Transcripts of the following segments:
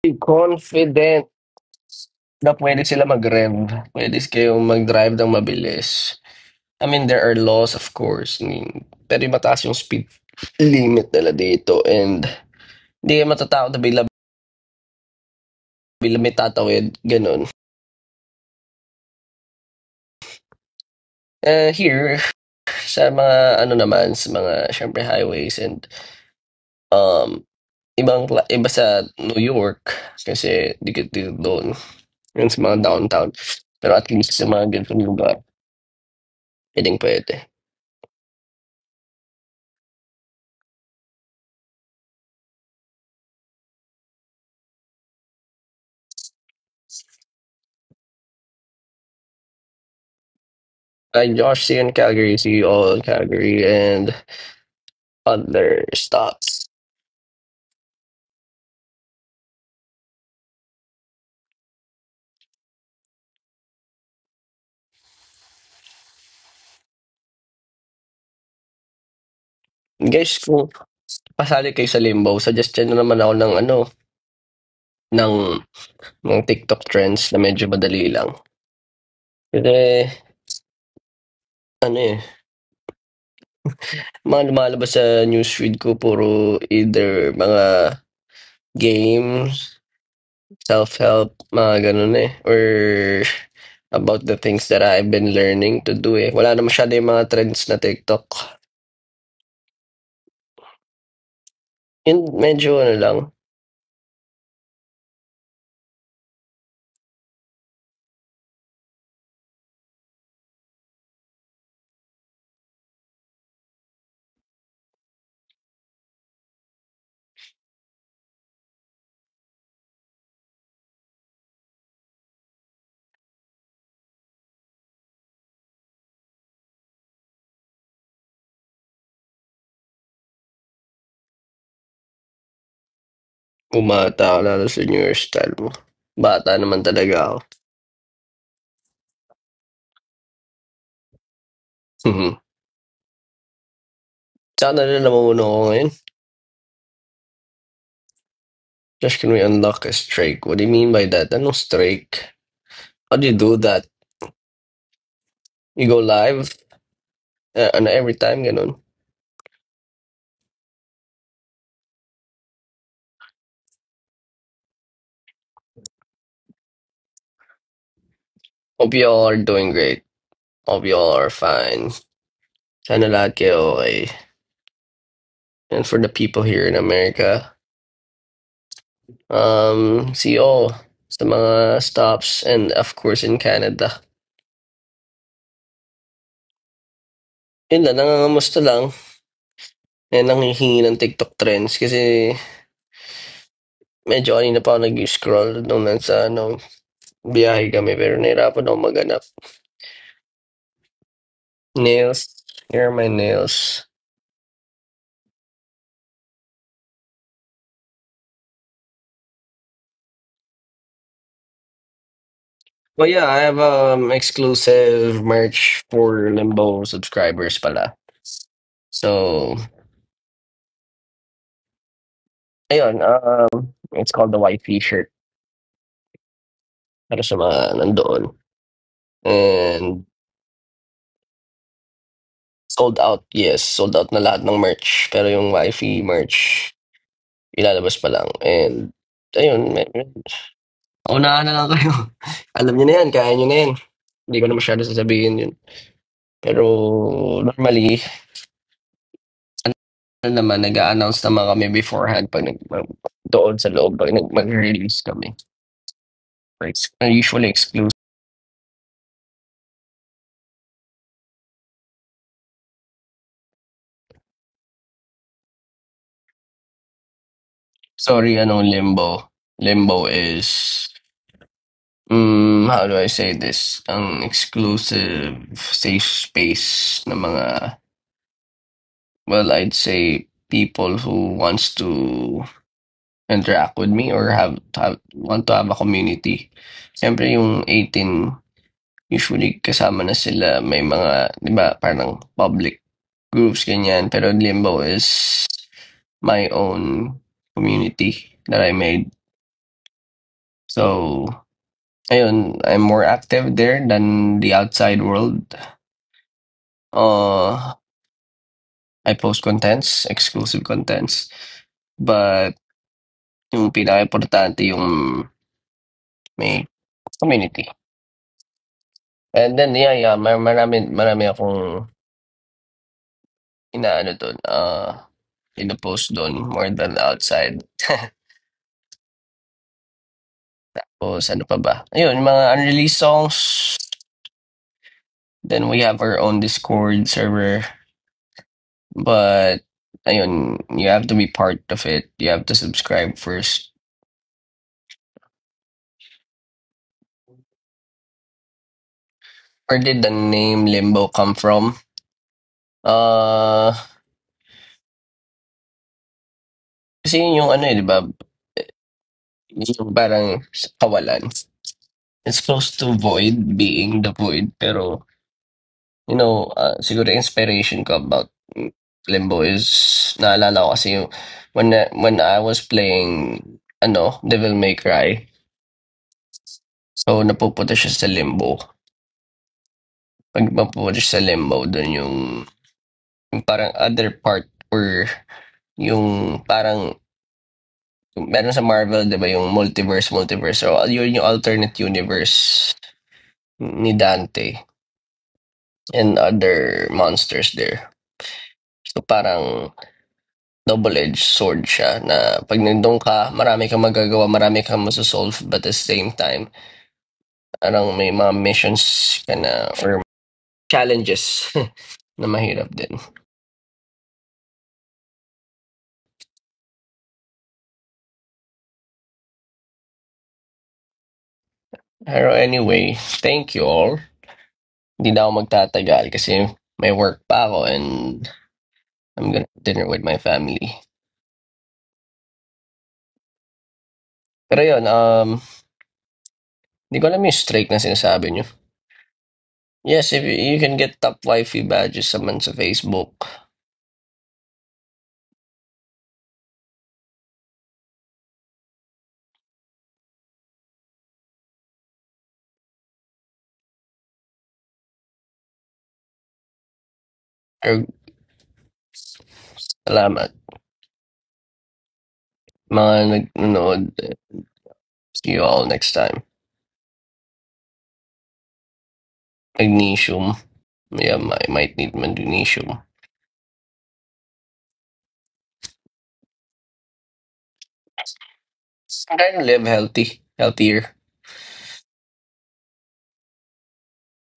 Confident na pwede sila mag-rev. Pwede kayong mag-drive ng mabilis. I mean, there are laws, of course. Pero mataas yung speed limit nila dito and hindi kayo matatakot na bigla may tatawid, ganun. Here, sa mga ano naman, sa mga syempre highways and um iba sa New York kasi dikit-dikit doon. Yun sa mga downtown. Pero at least sa mga ganitong lugar, pwedeng pwede. Josh, see you in Calgary. See you all in Calgary and other stops. Guys, kung pasali kayo sa Limbo, suggestion na naman ako ng ano, ng, ng TikTok trends na medyo madali lang. Kasi, ano eh, mga lumalabas sa newsfeed ko, puro either mga games, self-help, mga ganun eh. Or about the things that I've been learning to do eh. Wala na masyado yung mga trends na TikTok. Yun, medyo ano lang, umata ka lalo sa New Year style mo. Bata naman talaga ako. Mhm. Saan na rin namumuno ako ngayon? Just can we unlock a streak? What do you mean by that? Anong streak? How do you do that? You go live? Ano, every time, ganun? Hope you all are doing great. Hope you all are fine. Sana lahat kayo okay. And for the people here in America, see you all sa mga stops and of course in Canada. Yun lang, nangangamusta lang. And nanghihingi ng TikTok trends kasi medyo kanina pa ako nag-scroll nung nasa ano, biyahe kami pero nahirapan ako maghanap. Nails. Here are my nails. Well, yeah, I have exclusive merch for Limbo subscribers pala. So, ayun, it's called the Wifey shirt para sa mga nandoon. And sold out, yes, sold out na lahat ng merch. Pero yung Wifey merch, ilalabas pa lang. And, ayun, unahan na lang kayo. Alam niyo na yan, kaya niyo na yan. Hindi ko na masyado sasabihin yun. Pero, normally, ano naman, nag-a-announce naman kami beforehand pag doon sa loob, pag mag-release kami. Usually exclusive. Sorry, ano, Limbo. Limbo is, how do I say this? Ang exclusive safe space na mga, well, I'd say people who wants to interact with me or want to have a community. Siyempre yung 18, usually kasama na sila, may mga, di ba, parang public groups, ganyan. Pero Limbo is my own community that I made. So, ayun, I'm more active there than the outside world. Uh, I post contents, exclusive contents, but yung pinaka-importante yung may community. And then, yeah, yeah, marami akong inaano dun, pino-post dun more than outside. Tapos ano pa ba? Ayun, yung mga unreleased songs. Then we have our own Discord server. But ayun, you have to be part of it. You have to subscribe first. Where did the name Limbo come from? Uh, kasi yun yung ano eh, di ba? Yung parang kawalan. It's close to void, being the void. Pero, siguro inspiration ko about Limbo is, naalala ko kasi yung, when I was playing, Devil May Cry, so napupunta siya sa Limbo. Pag mapupunta siya sa Limbo, dun yung parang other part or yung parang meron sa Marvel, 'di ba, yung multiverse. So, yun yung alternate universe ni Dante and other monsters there. So, parang double-edged sword siya na pag nandun ka, marami kang magagawa, marami kang masosolve, but at the same time, parang may mga missions ka na or challenges na mahirap din. Pero anyway, thank you all. Hindi na ako magtatagal kasi may work pa ako and I'm gonna have dinner with my family. Pero yun, hindi ko alam yung streak na sinasabi nyo. Yes, if you can get top wifey badges naman sa Facebook. Or, salamat. Mga nanonood. See you all next time. Magnesium. Yeah, I might need magnesium. I'm trying to live healthy. Healthier.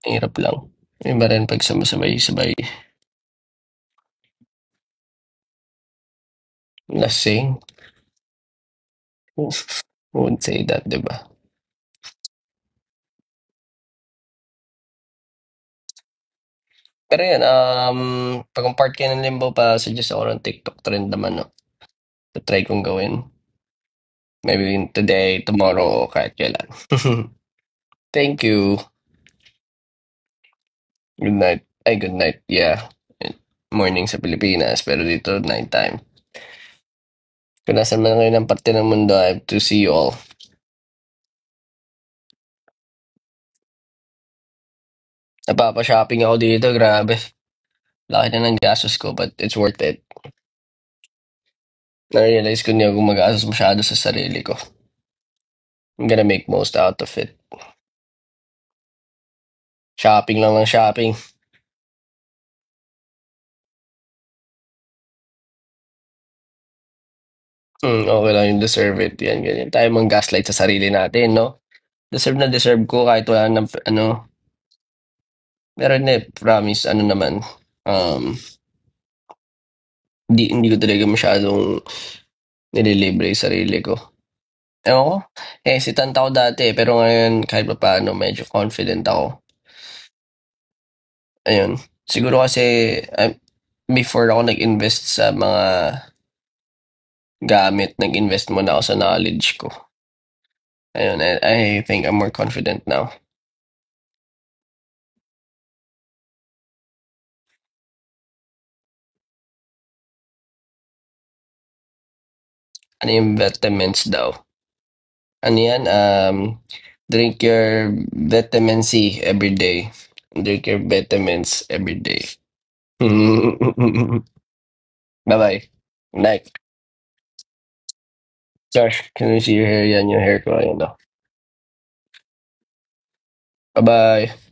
Hirap lang. Iba rin pag sumasabay-sabay. Lasing. Won't say that, di ba? Pero yan, pag ang part kayo ng Limbo pa, suggest ako ng TikTok trend naman, no? Try kong gawin. Maybe today, tomorrow, o kahit kailan. Thank you. Good night. Ay, good night. Yeah. Morning sa Pilipinas, pero dito, night time. Kung nasan man kayo ng parte ng mundo, I have to see you all. Napapa-shopping ako dito, grabe. Laki na ng gastos ko, but it's worth it. Na-realize ko niya gumagastos masyado sa sarili ko. I'm gonna make most out of it. Shopping lang ng shopping. Okay lang yung deserve it. Yan, ganyan. Tayo mang gaslight sa sarili natin, no? Deserve na deserve ko kahit wala ng, meron eh, promise, naman, um, hindi ko talaga masyadong nililibre yung sarili ko. Ewan ko, hesitant ako dati eh, pero ngayon kahit pa paano medyo confident ako. Ayun. Siguro kasi before ako nag-invest sa mga gamit, nag-invest muna ako sa knowledge ko. Ayun, I think I'm more confident now. Ano yung vitamins daw? Ano yan, drink your vitamin C every day. Drink your vitamins every day. Bye-bye. Night. Josh, can you see your hair? Yan yung hair ko. Ayun, no? Bye-bye.